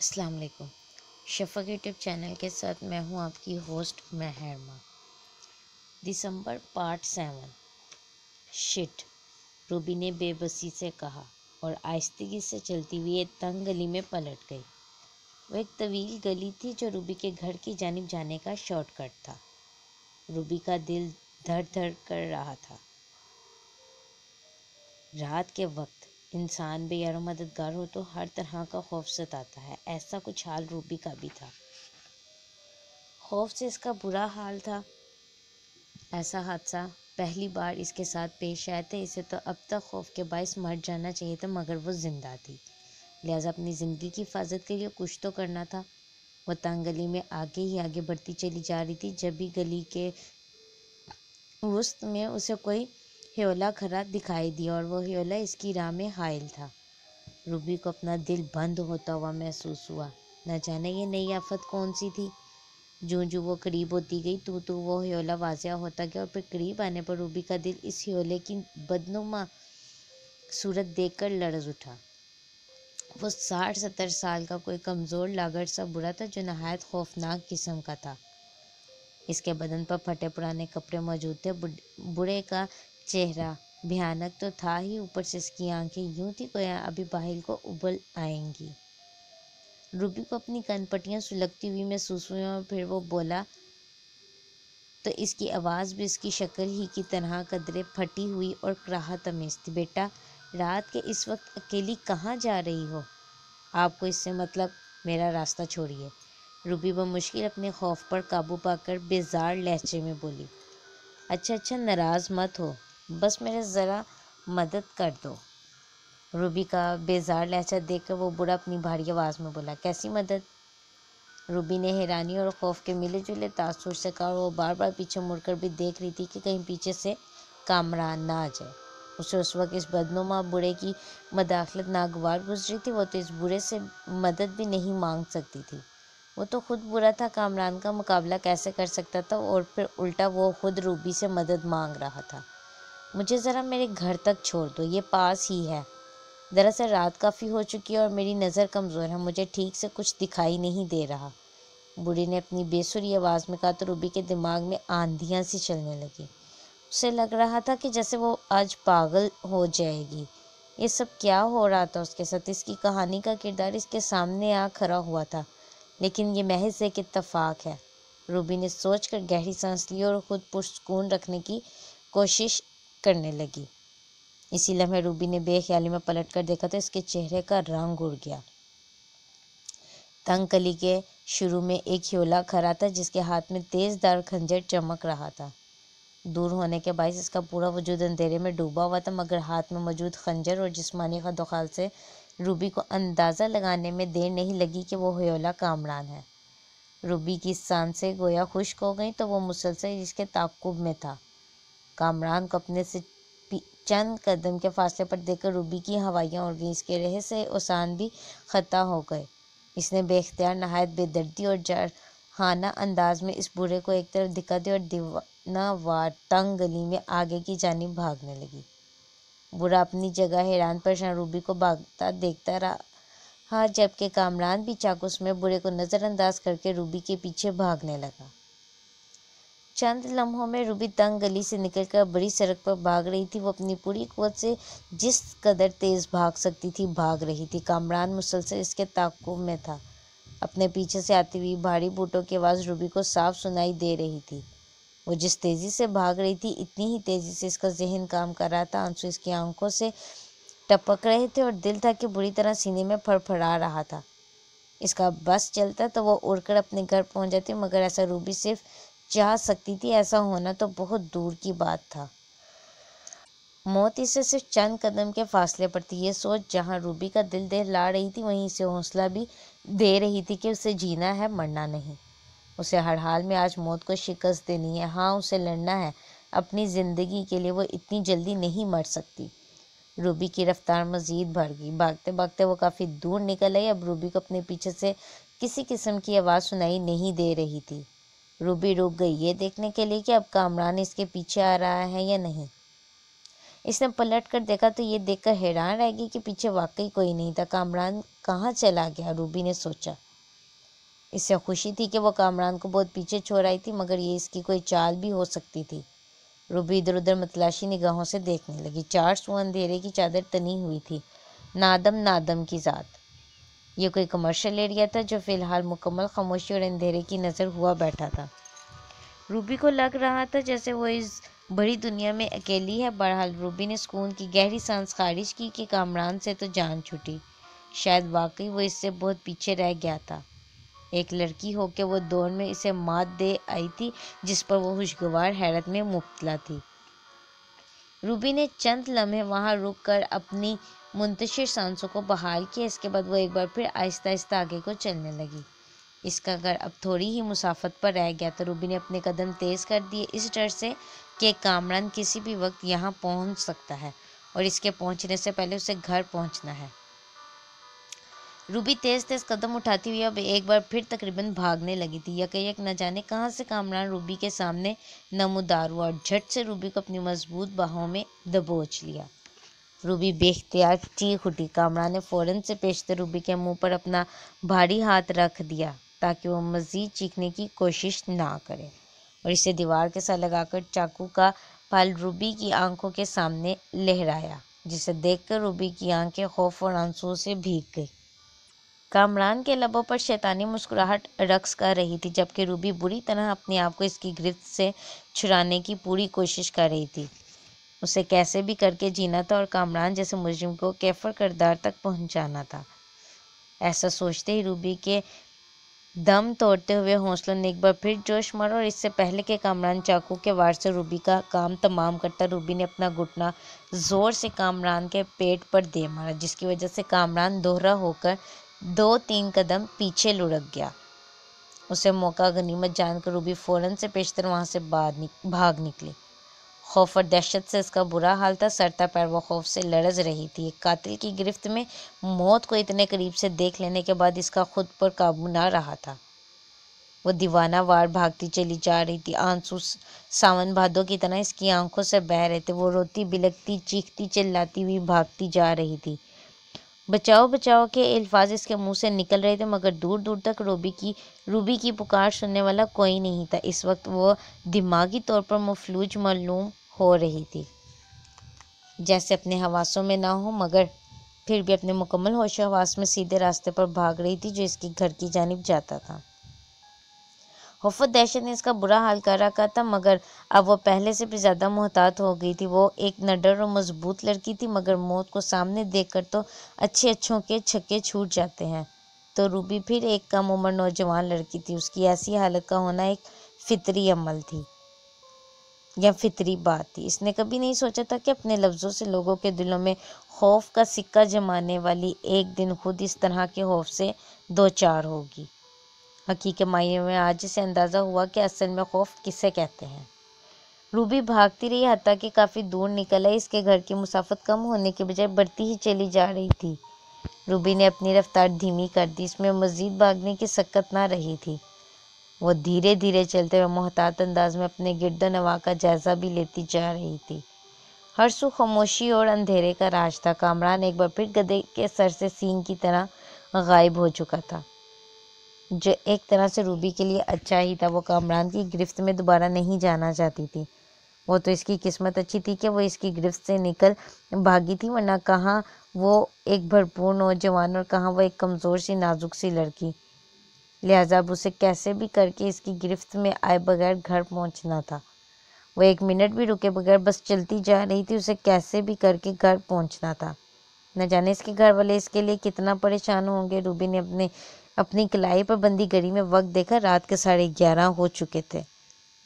السلام علیکم۔ شفق YouTube channel کے ساتھ میں ہوں آپ کی ہوسٹ مہرما۔ دسمبر پارٹ 7۔ شٹ، روبی نے بے بسی سے کہا اور آہستگی سے چلتی ہوئی ایک تنگ گلی میں پلٹ گئی۔ وہ ایک طویل گلی تھی جو روبی کے گھر کی جانب جانے کا شارٹ کٹ تھا۔ روبی کا دل دھڑ دھڑ کر رہا تھا۔ رات کے وقت انسان بے یار و مددگار ہو تو ہر طرح کا خوف ستاتا ہے۔ ایسا کچھ حال روبی کا بھی تھا۔ خوف سے اس کا برا حال تھا۔ ایسا حادثہ پہلی بار اس کے ساتھ پیش آیا تھا۔ اسے تو اب تک خوف کے باعث مر جانا چاہیے تھا، مگر وہ زندہ تھی، لہٰذا اپنی زندگی کی حفاظت کے لیے کچھ تو کرنا تھا۔ وہ تنگ گلی میں آگے ہی آگے بڑھتی چلی جا رہی تھی، جب بھی گلی کے وسط میں اسے کوئی ہیولا کھڑا دکھائی دیا، اور وہ ہیولا اس کی راہ میں حائل تھا۔ روبی کو اپنا دل بند ہوتا ہوا محسوس ہوا۔ نہ جانے یہ نئی آفت کون سی تھی۔ جوں وہ قریب ہوتی گئی تو وہ ہیولا واضح ہوتا گیا، اور پھر قریب آنے پر روبی کا دل اس ہیولے کی بدنما صورت دیکھ کر لرز اٹھا۔ وہ 60-70 سال کا کوئی کمزور لاغر سا بوڑھا تھا جو نہایت خوفناک قسم کا تھا۔ اس کے بدن پر پھٹے پرانے کپڑے موجود تھے۔ بوڑھے کا چہرہ بھیانک تو تھا ہی، اوپر سے اس کی آنکھیں یوں تھی گویا ابھی باہر کو ابل آئیں گی۔ روبی کو اپنی کان پٹیاں سلگتی ہوئی محسوس ہوئیں، اور پھر وہ بولا تو اس کی آواز بھی اس کی شکل ہی کی طرح قدرے پھٹی ہوئی اور کراہت آمیز تھی۔ بیٹا، رات کے اس وقت اکیلی کہاں جا رہی ہو؟ آپ کو اس سے مطلب، میرا راستہ چھوڑیے۔ روبی بمشکل اپنے خوف پر قابو پا کر بیزار لہجے میں بولی۔ اچھا ناراض مت ہو، بس میرے ذرا مدد کر دو۔ روبی کا بیزار لہجہ دیکھ کر وہ بوڑھا اپنی بھاری آواز میں بولا، کیسی مدد؟ روبی نے حیرانی اور خوف کے ملے جلے تاثر سے کہا، اور وہ بار بار پیچھے مڑ کر بھی دیکھ رہی تھی کہ کہیں پیچھے سے کامران نہ آ جائے۔ اسے اس وقت اس بدنما بوڑھے کی مداخلت ناگوار گزری تھی۔ وہ تو اس بوڑھے سے مدد بھی نہیں مانگ سکتی تھی۔ وہ تو خود برا تھا، کامران کا مقابلہ کیسے کر سکتا تھا؟ اور پھر الٹا وہ خود روبی سے مدد مانگ رہا تھا۔ مجھے ذرا میرے گھر تک چھوڑ دو، یہ پاس ہی ہے۔ دراصل رات کافی ہو چکی ہے اور میری نظر کمزور ہے، مجھے ٹھیک سے کچھ دکھائی نہیں دے رہا۔ بوڑھی نے اپنی بے سری آواز میں کہا تو روبی کے دماغ میں آندھیاں سی چلنے لگی۔ اسے لگ رہا تھا کہ جیسے وہ آج پاگل ہو جائے گی۔ یہ سب کیا ہو رہا تھا اس کے ساتھ؟ اس کی کہانی کا کردار اس کے سامنے آ کھڑا ہوا تھا، لیکن یہ محض ایک اتفاق ہے۔ روبی نے سوچ کر گہری سانس لی اور خود پرسکون رکھنے کی کوشش کرنے لگی۔ اسی لمحے روبی نے بے خیالی میں پلٹ کر دیکھا تو اس کے چہرے کا رنگ اڑ گیا۔ تنگ گلی کے شروع میں ایک ہیولا کھڑا تھا جس کے ہاتھ میں تیز دھار خنجر چمک رہا تھا۔ دور ہونے کے باعث اس کا پورا وجود اندھیرے میں ڈوبا ہوا تھا، مگر ہاتھ میں موجود خنجر اور جسمانی خد و خال سے روبی کو اندازہ لگانے میں دیر نہیں لگی کہ وہ ہیولا کامران ہے۔ روبی کی سانسیں گویا خشک ہو گئیں تو وہ مسلسل اس کے تعاقب میں تھا۔ کامران کو اپنے سے چند قدم کے فاصلے پر دیکھ کر روبی کی ہوائیاں اڑ گئیں، اس کے رہے سے اوسان بھی خطا ہو گئے۔ اس نے بے اختیار نہایت بے دردی اور جارحانہ انداز میں اس بوڑھے کو ایک طرف دھکا دیا اور دیوانہ وار تنگ گلی میں آگے کی جانب بھاگنے لگی۔ بوڑھا اپنی جگہ حیران پریشان روبی کو بھاگتا دیکھتا رہا، جبکہ کامران بھی چاقو میں بوڑھے کو نظر انداز کر کے روبی کے پیچھے بھاگنے لگا۔ چند لمحوں میں روبی تنگ گلی سے نکل کر بڑی سڑک پر بھاگ رہی تھی۔ وہ اپنی پوری قوت سے جس قدر تیز بھاگ سکتی تھی بھاگ رہی تھی۔ کامران مسلسل اس کے تعاقب میں تھا۔ اپنے پیچھے سے آتی ہوئی بھاری بوٹوں کی آواز روبی کو صاف سنائی دے رہی تھی۔ وہ جس تیزی سے بھاگ رہی تھی اتنی ہی تیزی سے اس کا ذہن کام کر رہا تھا۔ آنسو اس کی آنکھوں سے ٹپک رہے تھے اور دل تھا کہ بری طرح سینے میں پھڑ پھڑا رہا تھا۔ اس کا بس چلتا تو وہ اڑ کر اپنے گھر پہنچ جاتی، مگر ایسا روبی صرف چاہ سکتی تھی، ایسا ہونا تو بہت دور کی بات تھا۔ موت اس سے صرف چند قدم کے فاصلے پر تھی۔ یہ سوچ جہاں روبی کا دل دہلا رہی تھی، وہیں اسے حوصلہ بھی دے رہی تھی کہ اسے جینا ہے، مرنا نہیں۔ اسے ہر حال میں آج موت کو شکست دینی ہے۔ ہاں، اسے لڑنا ہے اپنی زندگی کے لیے۔ وہ اتنی جلدی نہیں مر سکتی۔ روبی کی رفتار مزید بڑھ گئی۔ بھاگتے بھاگتے وہ کافی دور نکل آئی۔ اب روبی کو اپنے پیچھے سے کسی قسم کی آواز سنائی نہیں دے رہی تھی۔ روبی رک گئی یہ دیکھنے کے لیے کہ اب کامران اس کے پیچھے آ رہا ہے یا نہیں۔ اس نے پلٹ کر دیکھا تو یہ دیکھ کر حیران رہ گئی کہ پیچھے واقعی کوئی نہیں تھا۔ کامران کہاں چلا گیا؟ روبی نے سوچا۔ اس سے خوشی تھی کہ وہ کامران کو بہت پیچھے چھوڑ آئی تھی، مگر یہ اس کی کوئی چال بھی ہو سکتی تھی۔ روبی ادھر ادھر متلاشی نگاہوں سے دیکھنے لگی۔ چار سو اندھیرے کی چادر تنی ہوئی تھی، نادم نادم کی ذات۔ یہ کوئی کمرشل ایریا تھا جو فی الحال مکمل خاموشی اور اندھیرے کی نظر ہوا بیٹھا تھا۔ روبی کو لگ رہا تھا جیسے وہ اس بڑی دنیا میں اکیلی ہے۔ بہرحال روبی نے سکون کی گہری سانس خارج کی کہ کامران سے تو جان چھٹی، شاید واقعی وہ اس سے بہت پیچھے رہ گیا تھا۔ ایک لڑکی ہو کے وہ دوڑ میں اسے مات دے آئی تھی جس پر وہ خوشگوار حیرت میں مبتلا تھی۔ روبی نے چند لمحے وہاں رک کر اپنی منتشر سانسوں کو بحال کیا۔ اس کے بعد وہ ایک بار پھر آہستہ آہستہ آگے کو چلنے لگی۔ اس کا گھر اب تھوڑی ہی مسافت پر رہ گیا تھا۔ روبی نے اپنے قدم تیز کر دیے، اس ڈر سے کہ کامران کسی بھی وقت یہاں پہنچ سکتا ہے اور اس کے پہنچنے سے پہلے اسے گھر پہنچنا ہے۔ روبی تیز تیز قدم اٹھاتی ہوئی اب ایک بار پھر تقریباً بھاگنے لگی تھی۔ یکایک نہ جانے کہاں سے کامران روبی کے سامنے نمودار ہوا اور جھٹ سے روبی کو اپنی مضبوط باہوں میں دبوچ لیا۔ روبی بے اختیار چیخ اٹھی۔ کامران نے فوراً سے پیشتر روبی کے منہ پر اپنا بھاری ہاتھ رکھ دیا تاکہ وہ مزید چیخنے کی کوشش نہ کرے، اور اسے دیوار کے ساتھ لگا کر چاقو کا پھال روبی کی آنکھوں کے سامنے لہرایا، جسے دیکھ کر روبی کی آنکھیں خوف اور آنسوؤں سے بھیگ گئی۔ کامران کے لبوں پر شیطانی مسکراہٹ رقص کر رہی تھی، جبکہ روبی بری طرح اپنے آپ کو اس کی گرفت سے چھڑانے کی پوری کوشش کر رہی تھی۔ اسے کیسے بھی کر کے جینا تھا اور کامران جیسے مجرم کو کیفر کردار تک پہنچانا تھا۔ ایسا سوچتے ہی روبی کے دم توڑتے ہوئے حوصلوں نے ایک بار پھر جوش مارا، اور اس سے پہلے کہ کامران چاقو کے وار سے روبی کا کام تمام کرتا، روبی نے اپنا گھٹنا زور سے کامران کے پیٹ پر دے مارا، جس کی وجہ سے کامران دوہرا ہو کر 2-3 قدم پیچھے لڑک گیا۔ اسے موقع غنیمت جان کر روبی فوراً سے پیشتر وہاں سے بھاگ نکلی۔ خوف اور دہشت سے اس کا برا حال تھا، سر تا پیر وہ خوف سے لرز رہی تھی۔ ایک قاتل کی گرفت میں موت کو اتنے قریب سے دیکھ لینے کے بعد اس کا خود پر قابو نہ رہا تھا۔ وہ دیوانہ وار بھاگتی چلی جا رہی تھی، آنسو ساون بھادوں کی طرح اس کی آنکھوں سے بہہ رہے تھے۔ وہ روتی بلکتی چیختی چلاتی ہوئی بھاگتی جا رہی تھی۔ بچاؤ بچاؤ کے الفاظ اس کے منہ سے نکل رہے تھے، مگر دور دور تک روبی کی پکار سننے والا کوئی نہیں تھا۔ اس وقت وہ دماغی طور پر مفلوج معلوم ہو رہی تھی، جیسے اپنے حواسوں میں نہ ہو، مگر پھر بھی اپنے مکمل ہوش و حواس میں سیدھے راستے پر بھاگ رہی تھی جو اس کے گھر کی جانب جاتا تھا۔ خوف و دہشت نے اس کا برا حال کر رکھا تھا، مگر اب وہ پہلے سے بھی زیادہ محتاط ہو گئی تھی۔ وہ ایک نڈر اور مضبوط لڑکی تھی، مگر موت کو سامنے دیکھ کر تو اچھوں کے چھکے چھوٹ جاتے ہیں۔ تو روبی پھر ایک کم عمر نوجوان لڑکی تھی۔ اس کی ایسی حالت کا ہونا ایک فطری عمل تھی یا فطری بات تھی۔ اس نے کبھی نہیں سوچا تھا کہ اپنے لفظوں سے لوگوں کے دلوں میں خوف کا سکہ جمانے والی ایک دن خود اس طرح کے خوف سے دوچار ہوگی۔ حقیقی معنی میں آج اسے اندازہ ہوا کہ اصل میں خوف کسے کہتے ہیں۔ روبی بھاگتی رہی، حتیٰ کہ کافی دور نکل آئی۔ اس کے گھر کی مسافت کم ہونے کے بجائے بڑھتی ہی چلی جا رہی تھی۔ روبی نے اپنی رفتار دھیمی کر دی، اس میں مزید بھاگنے کی سکت نہ رہی تھی۔ وہ دھیرے دھیرے چلتے ہوئے محتاط انداز میں اپنے گرد و نواح کا جائزہ بھی لیتی جا رہی تھی۔ ہر سو خاموشی اور اندھیرے کا راج تھا۔ کامران ایک بار پھر گدھے کے سر سے سینگ کی طرح غائب ہو چکا تھا، جو ایک طرح سے روبی کے لیے اچھا ہی تھا۔ وہ کامران کی گرفت میں دوبارہ نہیں جانا چاہتی تھی۔ وہ تو اس کی قسمت اچھی تھی کہ وہ اس کی گرفت سے نکل بھاگی تھی، ورنہ کہاں وہ ایک بھرپور نوجوان اور کہاں وہ ایک کمزور سی نازک سی لڑکی۔ لہٰذا اب اسے کیسے بھی کر کے اس کی گرفت میں آئے بغیر گھر پہنچنا تھا۔ وہ ایک منٹ بھی رکے بغیر بس چلتی جا رہی تھی، اسے کیسے بھی کر کے گھر پہنچنا تھا۔ نہ جانے اس کے گھر والے اس کے لیے کتنا پریشان ہوں گے۔ روبی نے اپنی کلائی پر بندی گھڑی میں وقت دیکھا، رات کے 11:30 ہو چکے تھے۔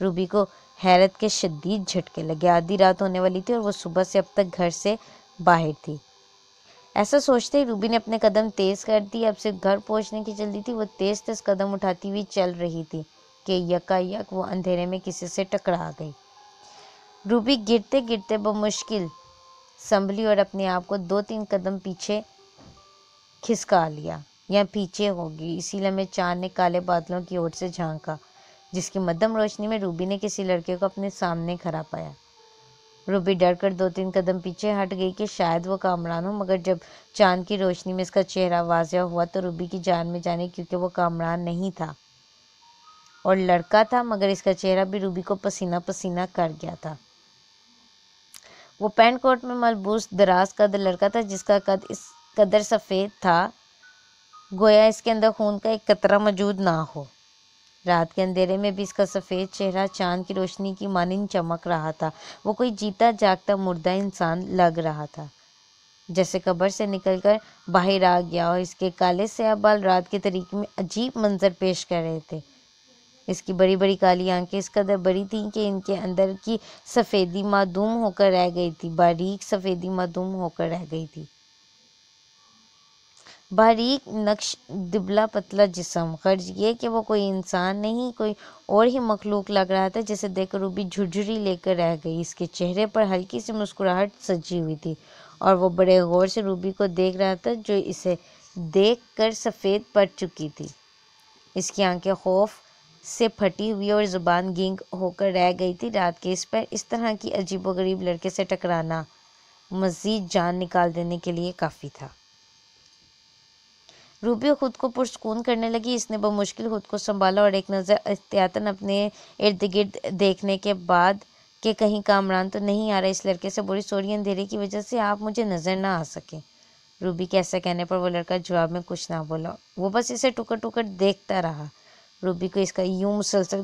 روبی کو حیرت کے شدید جھٹکے لگے۔ آدھی رات ہونے والی تھی اور وہ صبح سے اب تک گھر سے باہر تھی۔ ایسا سوچتے ہی روبی نے اپنے قدم تیز کر دی۔ اب صرف گھر پہنچنے کی جلدی تھی۔ وہ تیز تیز قدم اٹھاتی ہوئی چل رہی تھی کہ یکایک وہ اندھیرے میں کسی سے ٹکرا گئی۔ روبی گرتے گرتے بمشکل سنبھلی اور اپنے آپ کو 2-3 قدم پیچھے کھسکا لیا، یا پیچھے ہوگی۔ اسی لمحے چاند نے کالے بادلوں کی اور سے جھانکا، جس کی مدھم روشنی میں روبی نے کسی لڑکے کو اپنے سامنے کھڑا پایا۔ روبی ڈر کر 2-3 قدم پیچھے ہٹ گئی کہ شاید وہ کامران ہو، مگر جب چاند کی روشنی میں اس کا چہرہ واضح ہوا تو روبی کی جان میں جانے، کیونکہ وہ کامران نہیں تھا اور لڑکا تھا، مگر اس کا چہرہ بھی روبی کو پسینہ پسینہ کر گیا تھا۔ وہ پینٹ کوٹ میں ملبوس دراز قد لڑکا تھا جس کا قد اس قدر سفید تھا گویا اس کے اندر خون کا ایک قطرہ موجود نہ ہو۔ رات کے اندھیرے میں بھی اس کا سفید چہرہ چاند کی روشنی کی مانند چمک رہا تھا۔ وہ کوئی جیتا جاگتا مردہ انسان لگ رہا تھا، جیسے قبر سے نکل کر باہر آ گیا، اور اس کے کالے سیاہ بال رات کے تاریکی میں عجیب منظر پیش کر رہے تھے۔ اس کی بڑی بڑی کالی آنکھیں اس قدر بڑی تھیں کہ ان کے اندر کی سفیدی معدوم ہو کر رہ گئی تھی، باریک سفیدی معدوم ہو کر رہ گئی تھی۔ باریک نقش دبلا پتلا جسم، غرض یہ کہ وہ کوئی انسان نہیں، کوئی اور ہی مخلوق لگ رہا تھا، جسے دیکھ کر روبی جھرجھری لے کر رہ گئی۔ اس کے چہرے پر ہلکی سی مسکراہٹ سجی ہوئی تھی اور وہ بڑے غور سے روبی کو دیکھ رہا تھا جو اسے دیکھ کر سفید پڑ چکی تھی۔ اس کی آنکھیں خوف سے پھٹی ہوئی اور زبان گنگ ہو کر رہ گئی تھی۔ رات کے اس پر اس طرح کی عجیب و غریب لڑکے سے ٹکرانا مزید جان نکال دینے کے لیے کافی تھا۔ روبی خود کو پرسکون کرنے لگی۔ اس نے بمشکل خود کو سنبھالا اور ایک نظر احتیاطاً اپنے ارد گرد دیکھنے کے بعد کہ کہیں کامران تو نہیں آ رہا، اس لڑکے سے بولی سوری اندھیرے کی وجہ سے آپ مجھے نظر نہ آ سکے۔ روبی کے ایسا کہنے پر وہ لڑکا جواب میں کچھ نہ بولا، وہ بس اسے ٹکر ٹکر دیکھتا رہا۔ روبی کو اس کا یوں مسلسل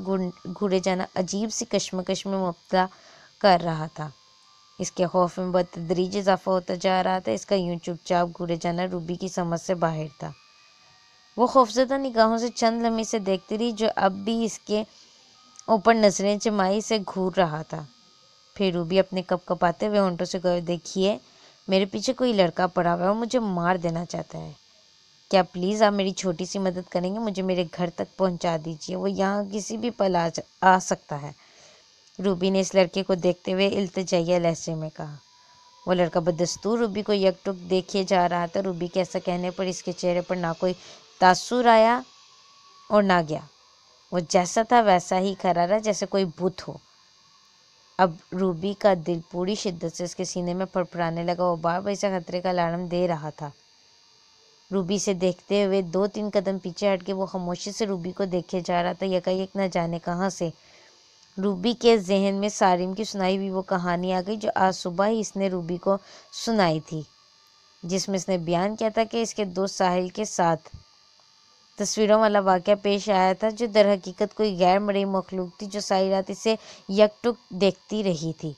گھورے جانا عجیب سی کشمکش میں مبتلا کر رہا تھا۔ اس کے خوف میں بتدریج اضافہ ہوتا جا رہا تھا۔ اس کا یوں چپ چاپ گھورے جانا روبی کی سمجھ سے باہر تھا۔ وہ خوفزدہ نگاہوں سے چند لمحے سے دیکھتی رہی جو اب بھی اس کے اوپر نظریں جمائی سے گھور رہا تھا۔ پھر روبی اپنے کپ کپاتے ہوئے ہونٹوں سے کہا، دیکھیے میرے پیچھے کوئی لڑکا پڑا ہوا ہے اور مجھے مار دینا چاہتا ہے۔ کیا پلیز آپ میری چھوٹی سی مدد کریں گے؟ مجھے میرے گھر تک پہنچا دیجیے، وہ یہاں کسی بھی پل آ سکتا ہے۔ روبی نے اس لڑکے کو دیکھتے ہوئے التجائیہ لہجے میں کہا۔ وہ لڑکا بدستور روبی کو یک ٹک دیکھے جا رہا تھا۔ روبی کے ایسا کہنے پر اس کے چہرے پر نہ کوئی تاثر آیا اور نہ گیا، وہ جیسا تھا ویسا ہی کھڑا رہا جیسے کوئی بت ہو۔ اب روبی کا دل پوری شدت سے اس کے سینے میں پھڑپڑانے لگا، وہ بار بار اسے خطرے کا الارم دے رہا تھا۔ روبی سے دیکھتے ہوئے 2-3 قدم پیچھے ہٹ کے وہ خاموشی سے روبی کو دیکھے جا رہا تھا۔ یکایک نہ جانے کہاں سے روبی کے ذہن میں سارم کی سنائی ہوئی وہ کہانی آ گئی جو آج صبح ہی اس نے روبی کو سنائی تھی، جس میں اس نے بیان کیا تھا کہ اس کے دوست ساحل کے ساتھ تصویروں والا واقعہ پیش آیا تھا جو در حقیقت کوئی غیر مرئی مخلوق تھی جو ساری رات اسے یک ٹک دیکھتی رہی تھی۔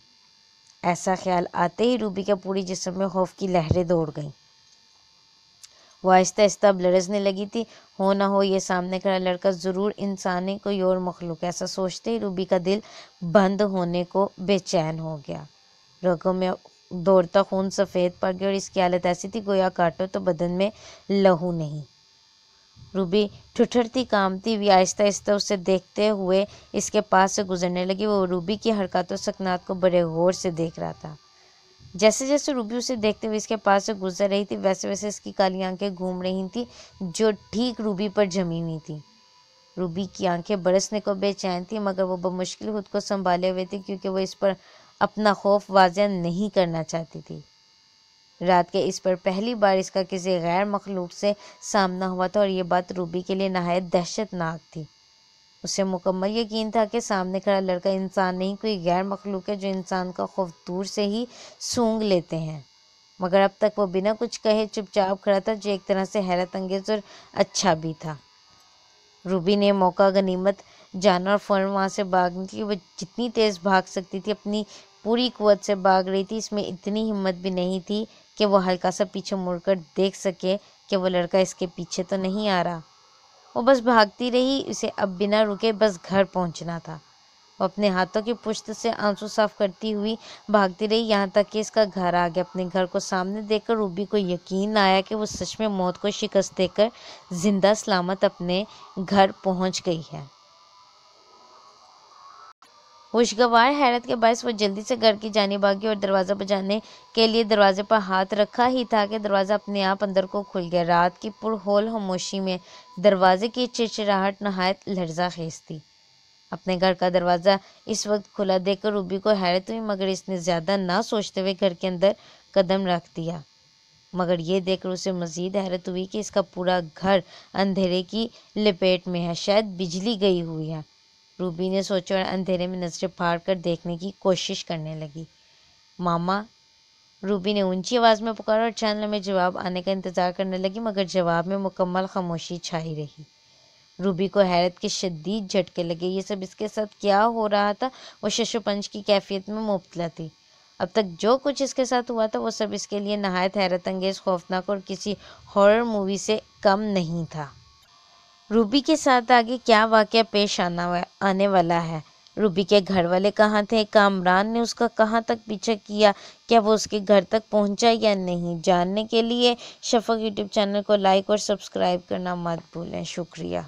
ایسا خیال آتے ہی روبی کے پوری جسم میں خوف کی لہریں دوڑ گئیں۔ وہ آہستہ آہستہ اب لرزنے لگی تھی۔ ہو نہ ہو یہ سامنے کھڑا لڑکا ضرور انسان ہے، کوئی اور مخلوق ہے۔ ایسا سوچتے ہی روبی کا دل بند ہونے کو بے چین ہو گیا، رگوں میں دوڑتا خون سفید پڑ گیا اور اس کی حالت ایسی تھی گویا کاٹو تو بدن میں لہو نہیں۔ روبی ٹھٹھرتی کانپتی ہوئی آہستہ آہستہ اسے دیکھتے ہوئے اس کے پاس سے گزرنے لگی۔ وہ روبی کی حرکات و سکنات کو بڑے غور سے دیکھ رہا تھا۔ جیسے جیسے روبی اسے دیکھتے ہوئے اس کے پاس سے گزر رہی تھی ویسے ویسے اس کی کالی آنکھیں گھوم رہی تھیں جو ٹھیک روبی پر جمی ہوئی تھیں۔ روبی کی آنکھیں برسنے کو بے چین تھیں، مگر وہ بمشکل خود کو سنبھالے ہوئے تھی کیونکہ وہ اس پر اپنا خوف واضح نہیں کرنا چاہتی تھی۔ رات کے اس پر پہلی بار اس کا کسی غیر مخلوق سے سامنا ہوا تھا اور یہ بات روبی کے لیے نہایت دہشت ناک تھی۔ اسے مکمل یقین تھا کہ سامنے کھڑا لڑکا انسان نہیں، کوئی غیر مخلوق ہے جو انسان کا خوف دور سے ہی سونگھ لیتے ہیں، مگر اب تک وہ بنا کچھ کہے چپ چاپ کھڑا تھا جو ایک طرح سے حیرت انگیز اور اچھا بھی تھا۔ روبی نے موقع غنیمت جانا اور فوراً وہاں سے بھاگنے کی وہ جتنی تیز بھاگ سکتی تھی اپنی پوری قوت سے بھاگ رہی تھی۔ اس میں اتنی ہمت بھی نہیں تھی کہ وہ ہلکا سا پیچھے مڑ کر دیکھ سکے کہ وہ لڑکا اس کے پیچھے تو نہیں آ رہا۔ وہ بس بھاگتی رہی، اسے اب بنا رکے بس گھر پہنچنا تھا۔ وہ اپنے ہاتھوں کی پشت سے آنسو صاف کرتی ہوئی بھاگتی رہی یہاں تک کہ اس کا گھر آ گیا۔ اپنے گھر کو سامنے دیکھ کر روبی کو یقین نہ آیا کہ وہ سچ میں موت کو شکست دے کر زندہ سلامت اپنے گھر پہنچ گئی ہے۔ خوشگوار حیرت کے باعث وہ جلدی سے گھر کی جانب بھاگی اور دروازہ بجانے کے لیے دروازے پر ہاتھ رکھا ہی تھا کہ دروازہ اپنے آپ اندر کو کھل گیا۔ رات کی پر ہول خاموشی میں دروازے کی چرچراہٹ نہایت لرزہ خیز تھی۔ اپنے گھر کا دروازہ اس وقت کھلا دیکھ کر روبی کو حیرت ہوئی، مگر اس نے زیادہ نہ سوچتے ہوئے گھر کے اندر قدم رکھ دیا۔ مگر یہ دیکھ کر اسے مزید حیرت ہوئی کہ اس کا پورا گھر اندھیرے کی لپیٹ میں ہے، شاید بجلی گئی ہوئی ہے۔ روبی نے سوچا اور اندھیرے میں نظریں پھاڑ کر دیکھنے کی کوشش کرنے لگی۔ ماما، روبی نے اونچی آواز میں پکارا اور چند لمحے جواب آنے کا انتظار کرنے لگی، مگر جواب میں مکمل خاموشی چھائی رہی۔ روبی کو حیرت کے شدید جھٹکے لگے، یہ سب اس کے ساتھ کیا ہو رہا تھا؟ وہ شش و پنج کی کیفیت میں مبتلا تھی۔ اب تک جو کچھ اس کے ساتھ ہوا تھا وہ سب اس کے لیے نہایت حیرت انگیز، خوفناک اور کسی ہارر مووی سے کم نہیں تھا۔ روبی کے ساتھ آگے کیا واقعہ پیش آنے والا ہے؟ روبی کے گھر والے کہاں تھے؟ کامران نے اس کا کہاں تک پیچھا کیا؟ کیا وہ اس کے گھر تک پہنچا یا نہیں؟ جاننے کے لیے شفق یوٹیوب چینل کو لائک اور سبسکرائب کرنا مت بھولیں۔ شکریہ۔